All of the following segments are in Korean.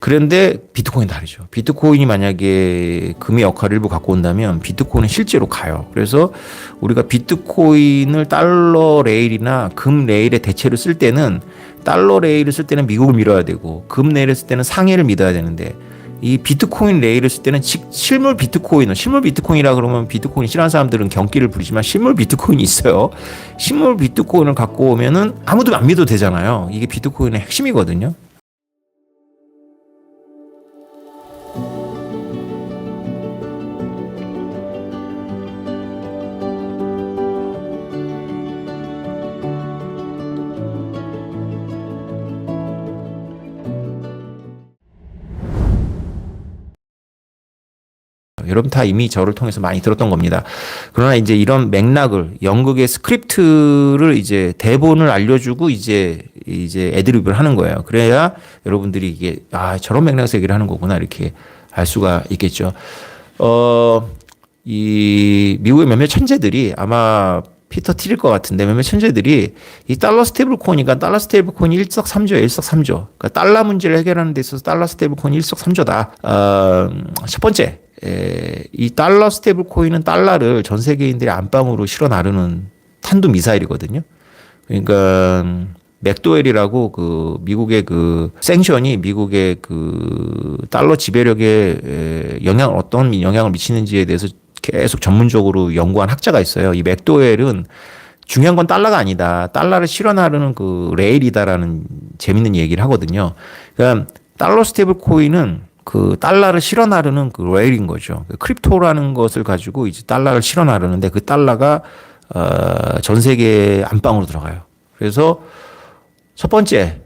그런데 비트코인 다르죠. 비트코인이 만약에 금의 역할을 일부 갖고 온다면 비트코인은 실제로 가요. 그래서 우리가 비트코인을 달러 레일이나 금 레일의 대체로 쓸 때는 달러 레일을 쓸 때는 미국을 밀어야 되고 금 레일을 쓸 때는 상해를 믿어야 되는데 이 비트코인 레일을 쓸 때는 실물 비트코인이라 그러면 비트코인 싫어하는 사람들은 경기를 부리지만 실물 비트코인이 있어요. 실물 비트코인을 갖고 오면은 아무도 안 믿어도 되잖아요. 이게 비트코인의 핵심이거든요. 여러분 다 이미 저를 통해서 많이 들었던 겁니다. 그러나 이제 이런 맥락을 연극의 스크립트를 이제 대본을 알려주고 이제 애드리브를 하는 거예요. 그래야 여러분들이 이게 저런 맥락에서 얘기를 하는 거구나 이렇게 알 수가 있겠죠. 이 미국의 몇몇 천재들이 아마 피터 틸일 것 같은데 몇몇 천재들이 이 달러 스테이블 코인이니까 달러 스테이블 코인이 일석삼조예요. 일석삼조. 그러니까 달러 문제를 해결하는 데 있어서 달러 스테이블 코인이 일석삼조다. 첫 번째. 이 달러 스테이블 코인은 달러를 전 세계인들이 안방으로 실어 나르는 탄도 미사일이거든요. 그러니까 맥도웰이라고 그 미국의 그 생션이 미국의 그 달러 지배력에 어떤 영향을 미치는지에 대해서 계속 전문적으로 연구한 학자가 있어요. 이 맥도웰은 중요한 건 달러가 아니다. 달러를 실어 나르는 그 레일이다라는 재밌는 얘기를 하거든요. 그러니까 달러 스테이블 코인은 그 달러를 실어 나르는 그 레일인 거죠. 크립토라는 것을 가지고 이제 달러를 실어 나르는데 그 달러가 전 세계 안방으로 들어가요. 그래서 첫 번째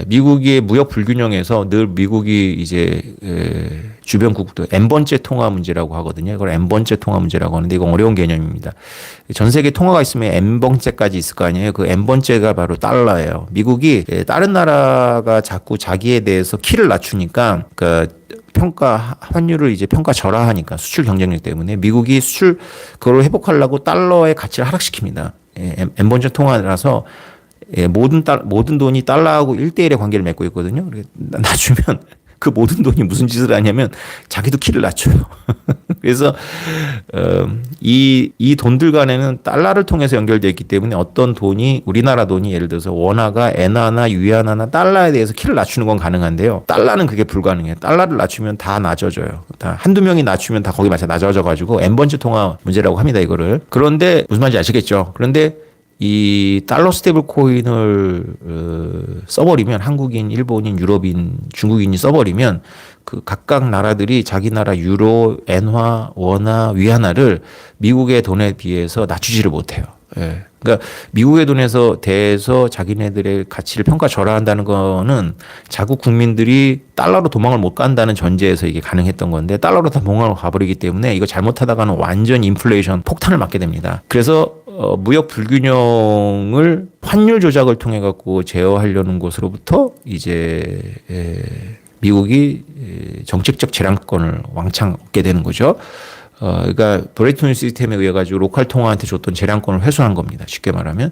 미국의 무역 불균형에서 늘 미국이 이제 주변국도 N번째 통화 문제라고 하거든요. 이걸 N번째 통화 문제라고 하는데 이건 어려운 개념입니다. 전 세계 통화가 있으면 N번째까지 있을 거 아니에요. 그 N번째가 바로 달러예요. 미국이 다른 나라가 자꾸 자기에 대해서 키를 낮추니까 그 평가 환율을 이제 평가 절하하니까 수출 경쟁력 때문에 미국이 수출 그걸 회복하려고 달러의 가치를 하락시킵니다. N번째 통화라서 모든 돈이 달러하고 1대1의 관계를 맺고 있거든요. 낮추면 그 모든 돈이 무슨 짓을 하냐면 자기도 키를 낮춰요. 그래서 이 돈들 간에는 달러를 통해서 연결되어 있기 때문에 어떤 돈이 우리나라 돈이 예를 들어서 원화가 엔화나 위안화나 달러에 대해서 키를 낮추는 건 가능한데요. 달러는 그게 불가능해요. 달러를 낮추면 다 낮아져요. 다 한두 명이 낮추면 다 거기 맞춰 낮아져 가지고 N번째 통화 문제라고 합니다. 이거를. 그런데 무슨 말인지 아시겠죠? 그런데 이 달러 스테이블 코인을 써버리면 한국인, 일본인, 유럽인, 중국인이 써버리면 그 각각 나라들이 자기 나라 유로, 엔화, 원화, 위안화를 미국의 돈에 비해서 낮추지를 못해요. 예. 그러니까 미국의 돈에서 대해서 자기네들의 가치를 평가 절하한다는 거는 자국 국민들이 달러로 도망을 못 간다는 전제에서 이게 가능했던 건데 달러로 다 도망을 가버리기 때문에 이거 잘못하다가는 완전 인플레이션 폭탄을 맞게 됩니다. 그래서 무역 불균형을 환율 조작을 통해 갖고 제어하려는 곳으로부터 이제 미국이 정책적 재량권을 왕창 얻게 되는 거죠. 그러니까 브레이튼 시스템에 의해 가지고 로컬 통화한테 줬던 재량권을 회수한 겁니다. 쉽게 말하면.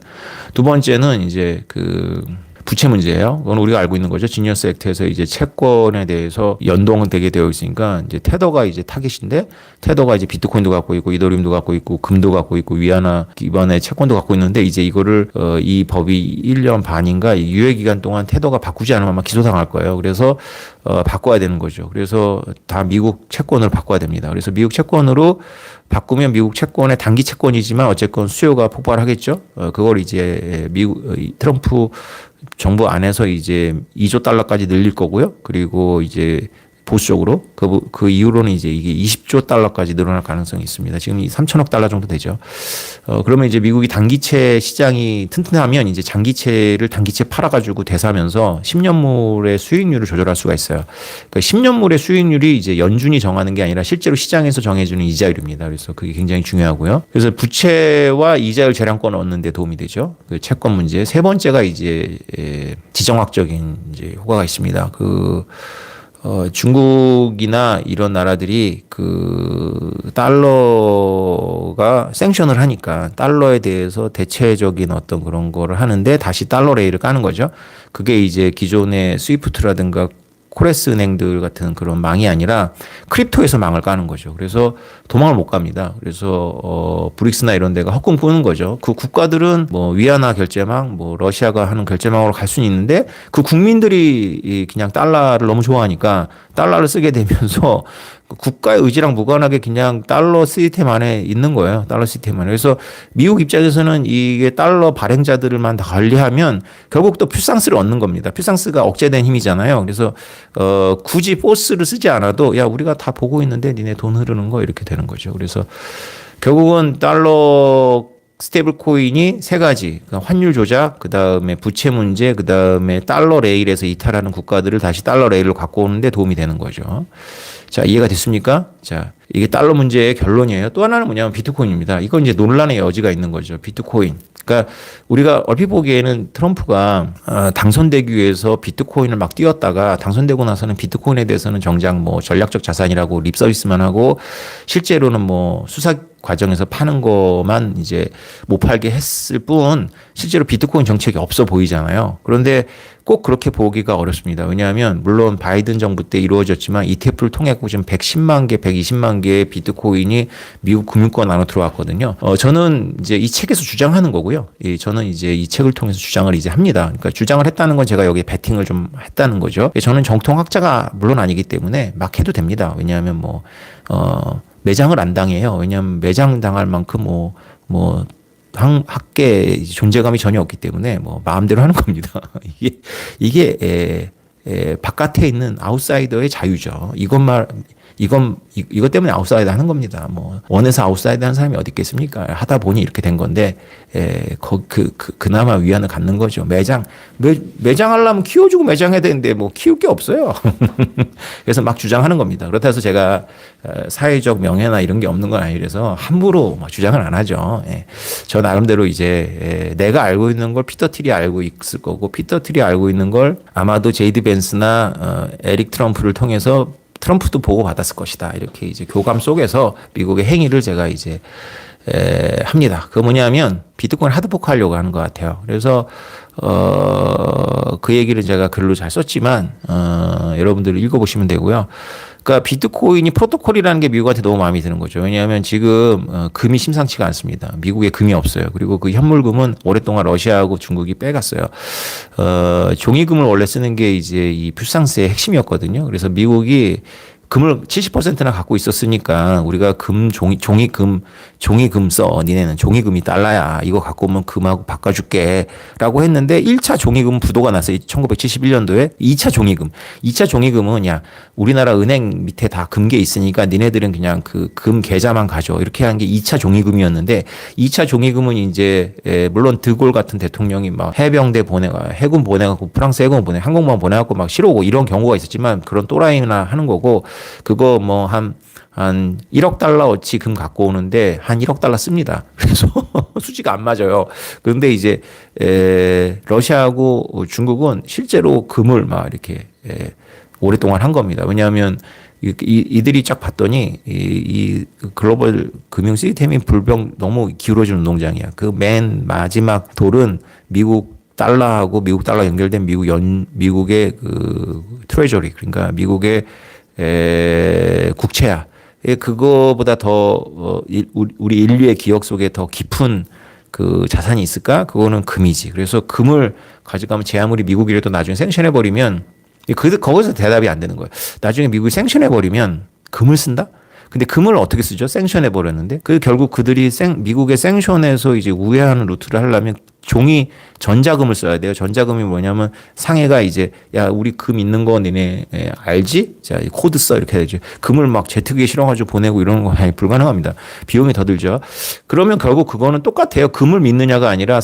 두 번째는 이제 그 부채 문제예요. 그건 우리가 알고 있는 거죠. 지니어스 액트에서 이제 채권에 대해서 연동은 되게 되어 있으니까 이제 테더가 이제 타깃인데 테더가 이제 비트코인도 갖고 있고 이더리움도 갖고 있고 금도 갖고 있고 위안화 기반의 채권도 갖고 있는데 이제 이거를 이 법이 1년 반인가 유예 기간 동안 테더가 바꾸지 않으면 아마 기소당할 거예요. 그래서 바꿔야 되는 거죠. 그래서 다 미국 채권을 바꿔야 됩니다. 그래서 미국 채권으로 바꾸면 미국 채권의 단기 채권이지만 어쨌건 수요가 폭발하겠죠. 그걸 이제 미국 트럼프 정부 안에서 이제 2조 달러까지 늘릴 거고요. 그리고 이제 보수적으로 그 이후로는 이제 이게 20조 달러까지 늘어날 가능성이 있습니다. 지금 3천억 달러 정도 되죠. 그러면 이제 미국이 단기채 시장이 튼튼하면 이제 장기채를 단기채 팔아가지고 대사하면서 10년물의 수익률을 조절할 수가 있어요. 그러니까 10년물의 수익률이 이제 연준이 정하는 게 아니라 실제로 시장에서 정해주는 이자율입니다. 그래서 그게 굉장히 중요하고요. 그래서 부채와 이자율 재량권을 얻는 데 도움이 되죠. 그 채권 문제. 세 번째가 이제 지정학적인 이제 효과가 있습니다. 중국이나 이런 나라들이 그 달러가 생션을 하니까 달러에 대해서 대체적인 어떤 그런 거를 하는데 다시 달러 레일을 까는 거죠. 그게 이제 기존의 스위프트라든가 코레스 은행들 같은 그런 망이 아니라 크립토에서 망을 까는 거죠. 그래서 도망을 못 갑니다. 그래서 브릭스나 이런 데가 헛꿈 꾸는 거죠. 그 국가들은 뭐 위안화 결제망, 뭐 러시아가 하는 결제망으로 갈 수는 있는데 그 국민들이 그냥 달러를 너무 좋아하니까 달러를 쓰게 되면서 국가의 의지랑 무관하게 그냥 달러 시스템 안에 있는 거예요. 달러 시스템 안에. 그래서 미국 입장에서는 이게 달러 발행자들만 다 관리하면 결국 또 퓨상스를 얻는 겁니다. 퓨상스가 억제된 힘이잖아요. 그래서 굳이 포스를 쓰지 않아도 야 우리가 다 보고 있는데 니네 돈 흐르는 거 이렇게 되는 거죠. 그래서 결국은 달러 스테이블 코인이 세 가지, 그러니까 환율 조작, 그 다음에 부채 문제, 그 다음에 달러 레일에서 이탈하는 국가들을 다시 달러 레일로 갖고 오는데 도움이 되는 거죠. 자, 이해가 됐습니까? 자, 이게 달러 문제의 결론이에요. 또 하나는 뭐냐면 비트코인입니다. 이건 이제 논란의 여지가 있는 거죠. 비트코인. 그러니까 우리가 얼핏 보기에는 트럼프가 당선되기 위해서 비트코인을 막 띄웠다가 당선되고 나서는 비트코인에 대해서는 정작 뭐 전략적 자산이라고 립 서비스만 하고 실제로는 뭐 수사 과정에서 파는 것만 이제 못 팔게 했을 뿐 실제로 비트코인 정책이 없어 보이잖아요. 그런데 꼭 그렇게 보기가 어렵습니다. 왜냐하면 물론 바이든 정부 때 이루어졌지만 ETF를 통해 지금 110만 개, 120만 개의 비트코인이 미국 금융권 안으로 들어왔거든요. 저는 이제 이 책에서 주장하는 거고요. 저는 이제 이 책을 통해서 주장을 이제 합니다. 그러니까 주장을 했다는 건 제가 여기 베팅을 좀 했다는 거죠. 저는 정통학자가 물론 아니기 때문에 막 해도 됩니다. 왜냐하면 매장을 안 당해요. 왜냐하면 매장 당할 만큼 학계 존재감이 전혀 없기 때문에 마음대로 하는 겁니다. 이게 바깥에 있는 아웃사이더의 자유죠. 이것 때문에 아웃사이더 하는 겁니다. 원에서 아웃사이더 하는 사람이 어디 있겠습니까? 하다 보니 이렇게 된 건데, 그나마 위안을 갖는 거죠. 매장 하려면 키워주고 매장해야 되는데, 키울 게 없어요. 그래서 막 주장하는 겁니다. 그렇다 해서 제가 사회적 명예나 이런 게 없는 건 아니라서 함부로 주장을 안 하죠. 저 나름대로 이제 내가 알고 있는 걸 피터 틸이 알고 있을 거고, 피터 틸이 알고 있는 걸 아마도 제이드 벤스나 에릭 트럼프를 통해서 트럼프도 보고 받았을 것이다. 이렇게 이제 교감 속에서 미국의 행위를 제가 이제 합니다. 그거 뭐냐면 비트코인 하드포크하려고 하는 것 같아요. 그래서 그 얘기를 제가 글로 잘 썼지만 여러분들 읽어보시면 되고요. 그러니까 비트코인이 프로토콜이라는 게 미국한테 너무 마음에 드는 거죠. 왜냐하면 지금 금이 심상치가 않습니다. 미국에 금이 없어요. 그리고 그 현물금은 오랫동안 러시아하고 중국이 빼갔어요. 종이금을 원래 쓰는 게 이제 이 퓨상스의 핵심이었거든요. 그래서 미국이 금을 70%나 갖고 있었으니까 우리가 종이금 써. 니네는 종이금이 달러야. 이거 갖고 오면 금하고 바꿔줄게. 라고 했는데 1차 종이금 부도가 났어요. 1971년도에 2차 종이금은 야, 우리나라 은행 밑에 다 금괴 있으니까 니네들은 그냥 그 금 계좌만 가져. 이렇게 한 게 2차 종이금이었는데 2차 종이금은 이제 물론 드골 같은 대통령이 막 해병대 해군 보내갖고 프랑스 해군 항공모함 보내갖고 막 실어오고 이런 경우가 있었지만 그런 또라이나 하는 거고 그거 한 1억 달러어치 금 갖고 오는데 한 1억 달러 씁니다. 그래서 수지가 안 맞아요. 그런데 이제 러시아하고 중국은 실제로 금을 막 이렇게 오랫동안 한 겁니다. 왜냐하면 이들이 쫙 봤더니 이 글로벌 금융 시스템이 너무 기울어진 운동장이야. 그 맨 마지막 돌은 미국 달러하고 미국 달러 연결된 미국의 그 트레저리 그러니까 미국의 국채야. 그거보다 더 우리 인류의 기억 속에 더 깊은 그 자산이 있을까? 그거는 금이지. 그래서 금을 가져가면 제 아무리 미국이라도 나중에 생션해 버리면 거기서 대답이 안 되는 거예요. 나중에 미국이 생션해 버리면 금을 쓴다? 근데 금을 어떻게 쓰죠? 생션해 버렸는데 결국 그들이 미국의 생션에서 이제 우회하는 루트를 하려면 전자금을 써야 돼요. 전자금이 뭐냐면 상해가 이제 야 우리 금 있는 거 니네 알지? 자 코드 써 이렇게 해야지. 금을 막 제트기에 실어가지고 보내고 이러는 거 아니 불가능합니다. 비용이 더 들죠. 그러면 결국 그거는 똑같아요. 금을 믿느냐가 아니라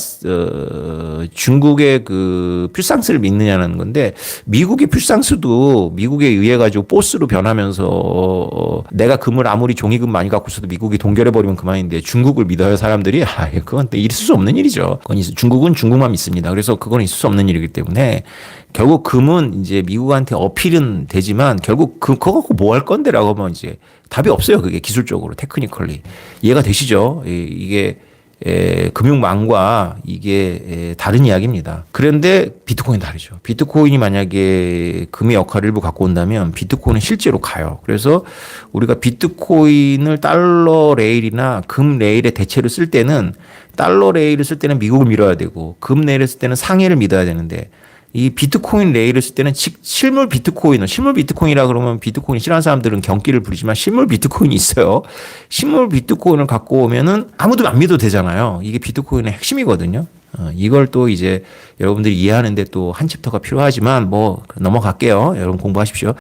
중국의 그 퓨상스를 믿느냐는 건데 미국의 퓨상스도 미국에 의해 가지고 보스로 변하면서 내가 금을 아무리 종이금 많이 갖고 있어도 미국이 동결해 버리면 그만인데 중국을 믿어요 사람들이. 그건 있을 수 없는 일이죠. 중국은 중국만 믿습니다. 그래서 그건 있을 수 없는 일이기 때문에 결국 금은 이제 미국한테 어필은 되지만 결국 그거 갖고 뭐 할 건데라고 하면 이제 답이 없어요. 그게 기술적으로 테크니컬리 이해가 되시죠? 이게 금융망과 이게 다른 이야기입니다. 그런데 비트코인 다르죠. 비트코인이 만약에 금의 역할을 일부 갖고 온다면 비트코인은 실제로 가요. 그래서 우리가 비트코인을 달러 레일이나 금 레일의 대체로 쓸 때는 달러 레일을 쓸 때는 미국을 밀어야 되고 금 레일을 쓸 때는 상해를 믿어야 되는데 이 비트코인 레일을 쓸 때는 실물 비트코인이라 그러면 비트코인 싫어하는 사람들은 경기를 부리지만 실물 비트코인이 있어요. 실물 비트코인을 갖고 오면은 아무도 안 믿어도 되잖아요. 이게 비트코인의 핵심이거든요. 이걸 또 이제 여러분들이 이해하는데 또 한 챕터가 필요하지만 뭐 넘어갈게요. 여러분 공부하십시오.